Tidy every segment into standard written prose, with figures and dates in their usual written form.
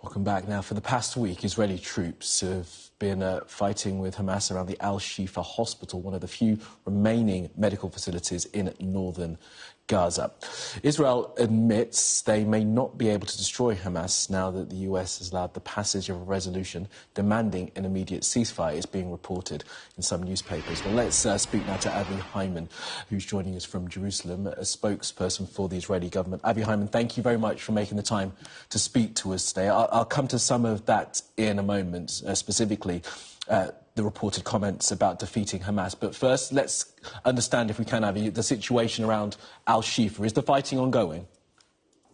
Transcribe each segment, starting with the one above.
Welcome back. Now, for the past week, Israeli troops have been fighting with Hamas around the Al-Shifa hospital, one of the few remaining medical facilities in northern Gaza. Israel admits they may not be able to destroy Hamas now that the US has allowed the passage of a resolution demanding an immediate ceasefire. It's being reported in some newspapers. Well, let's speak now to Avi Hyman, who's joining us from Jerusalem, a spokesperson for the Israeli government. Avi Hyman, thank you very much for making the time to speak to us today. I'll come to some of that in a moment, specifically the reported comments about defeating Hamas. But first, let's understand, if we can, Avi, the situation around Al-Shifa. Is the fighting ongoing?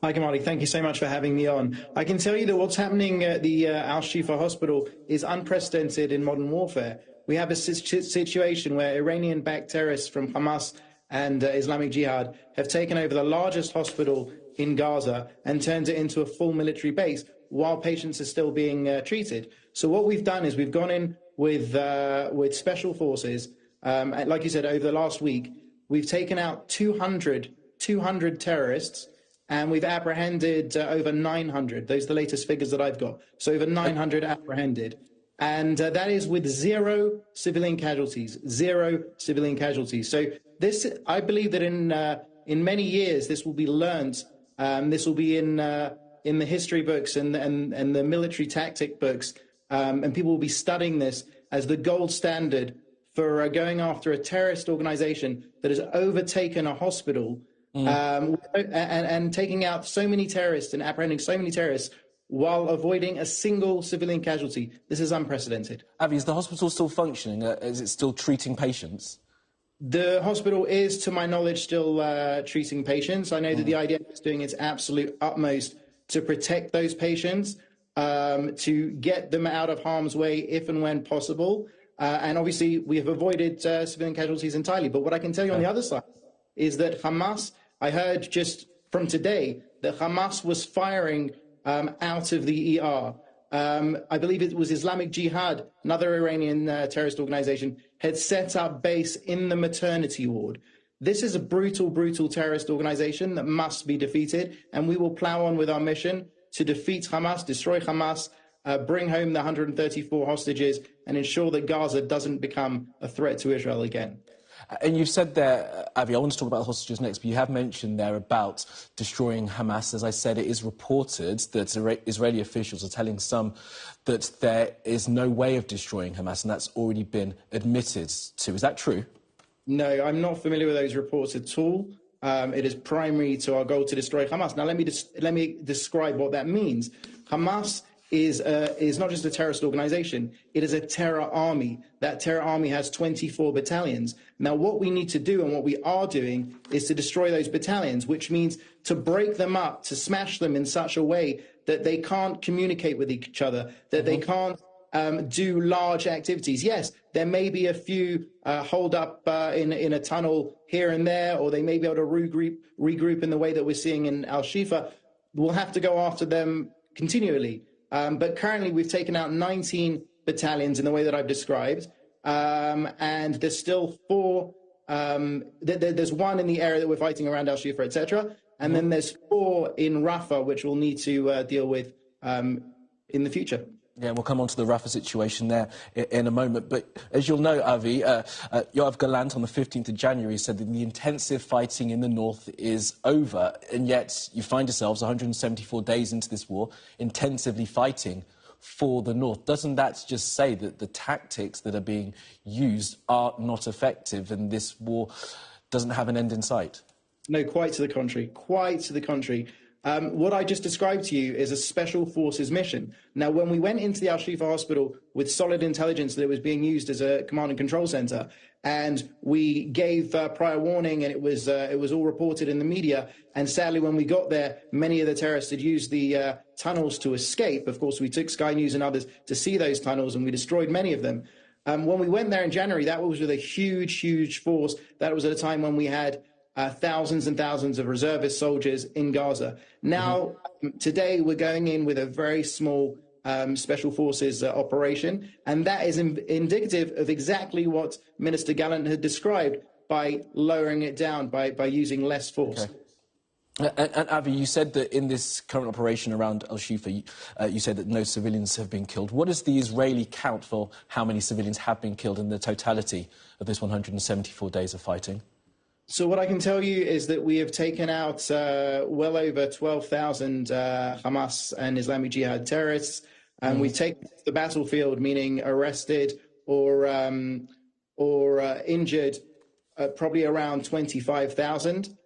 Hi, Kamali. Thank you so much for having me on. I can tell you that what's happening at the Al-Shifa hospital is unprecedented in modern warfare. We have a situation where Iranian-backed terrorists from Hamas and Islamic Jihad have taken over the largest hospital in Gaza and turned it into a full military base while patients are still being treated. So what we've done is we've gone in with special forces. Like you said, over the last week, we've taken out 200 terrorists, and we've apprehended over 900. Those are the latest figures that I've got. So over 900 apprehended. And that is with zero civilian casualties, So this, I believe that in many years, this will be learned. This will be in the history books and the military tactic books. And people will be studying this as the gold standard for going after a terrorist organization that has overtaken a hospital and taking out so many terrorists and apprehending so many terrorists while avoiding a single civilian casualty. This is unprecedented. Avi, is the hospital still functioning? Is it still treating patients? The hospital is, to my knowledge, still treating patients. I know that the IDF is doing its absolute utmost to protect those patients, to get them out of harm's way if and when possible. And obviously, we have avoided civilian casualties entirely. But what I can tell you on the other side is that Hamas, I heard just from today that Hamas was firing out of the ER. I believe it was Islamic Jihad, another Iranian terrorist organization, had set up base in the maternity ward. This is a brutal, brutal terrorist organization that must be defeated, and we will plow on with our mission to defeat Hamas, destroy Hamas, bring home the 134 hostages, and ensure that Gaza doesn't become a threat to Israel again. And you've said there, Avi, I want to talk about the hostages next, but you have mentioned there about destroying Hamas. As I said, it is reported that Israeli officials are telling some that there is no way of destroying Hamas, and that's already been admitted to. Is that true? No, I'm not familiar with those reports at all. It is primary to our goal to destroy Hamas. Now, let me describe what that means. Hamas is not just a terrorist organization, it is a terror army. That terror army has 24 battalions. Now, what we need to do and what we are doing is to destroy those battalions, which means to break them up, to smash them in such a way that they can't communicate with each other, that they can't do large activities. Yes, there may be a few hold up in a tunnel here and there, or they may be able to regroup in the way that we're seeing in Al-Shifa. We'll have to go after them continually. But currently, we've taken out 19 battalions in the way that I've described, and there's still 4. There's 1 in the area that we're fighting around Al-Shifa, etc., and then there's 4 in Rafah, which we'll need to deal with in the future. Yeah, we'll come on to the Rafah situation there in a moment. But as you'll know, Avi, Yoav Gallant on the 15th of January said that the intensive fighting in the north is over, and yet you find yourselves 174 days into this war, intensively fighting for the north. Doesn't that just say that the tactics that are being used are not effective and this war doesn't have an end in sight? No, quite to the contrary. Quite to the contrary. What I just described to you is a special forces mission. Now, when we went into the Al-Shifa hospital with solid intelligence that it was being used as a command and control center, and we gave prior warning, and it was all reported in the media, and sadly, when we got there, many of the terrorists had used the tunnels to escape. Of course, we took Sky News and others to see those tunnels, and we destroyed many of them. When we went there in January, that was with a huge, huge force. That was at a time when we had thousands and thousands of reservist soldiers in Gaza. Now, today, we're going in with a very small special forces operation, and that is indicative of exactly what Minister Gallant had described by lowering it down, by using less force. Okay. And Avi, you said that in this current operation around Al-Shifa, you said that no civilians have been killed. What is the Israeli count for how many civilians have been killed in the totality of this 174 days of fighting? So what I can tell you is that we have taken out well over 12,000 Hamas and Islamic Jihad terrorists, and we've taken the battlefield, meaning arrested or injured, probably around 25,000.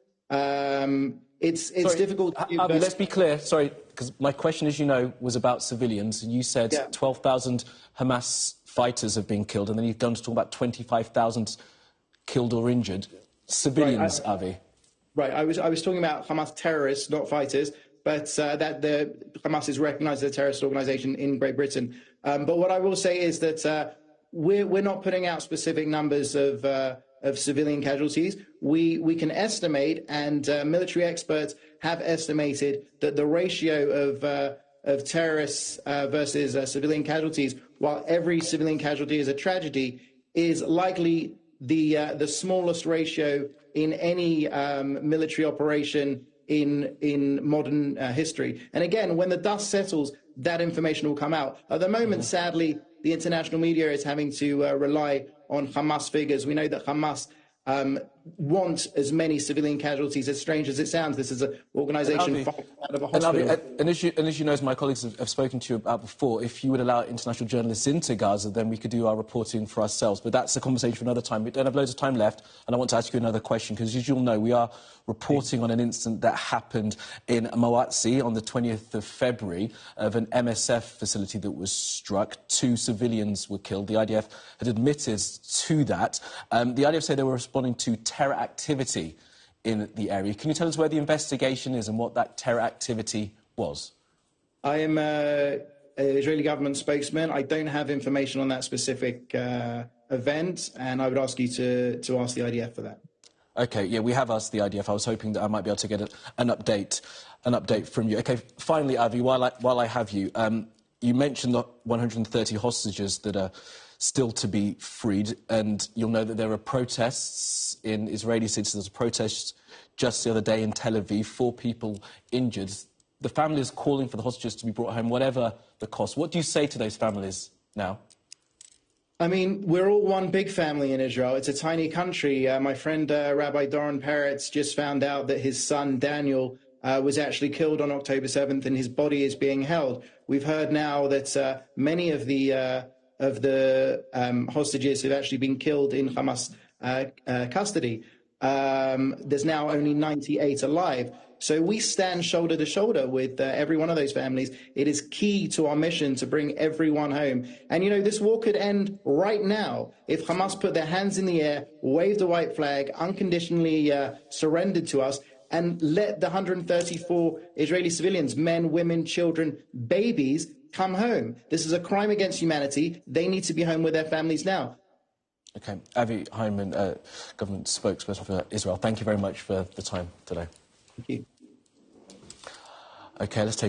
It's difficult. Avi, let's be clear. Sorry, because my question, as you know, was about civilians. You said 12,000 Hamas fighters have been killed, and then you've gone to talk about 25,000 killed or injured. Civilians, right, Avi. Right. I was talking about Hamas terrorists, not fighters, but that the Hamas is recognised as a terrorist organisation in Great Britain. But what I will say is that we're not putting out specific numbers of civilian casualties. We can estimate, and military experts have estimated that the ratio of terrorists versus civilian casualties, while every civilian casualty is a tragedy, is likely the smallest ratio in any military operation in modern history. And again, when the dust settles, that information will come out. At the moment, sadly, the international media is having to rely on Hamas figures. We know that Hamas want as many civilian casualties. As strange as it sounds, this is an organisation fighting out of a hospital. And as you know, as my colleagues have spoken to you about before, if you would allow international journalists into Gaza, then we could do our reporting for ourselves. But that's a conversation for another time. We don't have loads of time left, and I want to ask you another question, because as you'll know, we are reporting on an incident that happened in Mawatsi on the 20th of February of an MSF facility that was struck. 2 civilians were killed. The IDF had admitted to that. The IDF say they were responding to terror activity in the area. Can you tell us where the investigation is and what that terror activity was? I am an Israeli government spokesman. I don't have information on that specific event, and I would ask you to ask the IDF for that. OK, yeah, we have asked the IDF. I was hoping that I might be able to get an update from you. OK, finally, Avi, while I have you, you mentioned the 130 hostages that are still to be freed, and you'll know that there are protests in Israeli cities. There was a protest just the other day in Tel Aviv, 4 people injured. The family is calling for the hostages to be brought home, whatever the cost. What do you say to those families now? I mean, we're all one big family in Israel. It's a tiny country. My friend Rabbi Doron Peretz just found out that his son Daniel was actually killed on October 7th, and his body is being held. We've heard now that many of the hostages have actually been killed in Hamas custody. There's now only 98 alive. So we stand shoulder to shoulder with every one of those families. It is key to our mission to bring everyone home. And, you know, this war could end right now if Hamas put their hands in the air, waved a white flag, unconditionally surrendered to us, and let the 134 Israeli civilians, men, women, children, babies, come home. This is a crime against humanity. They need to be home with their families now. OK. Avi Hyman, government spokesperson for Israel, thank you very much for the time today. Thank you. OK, let's take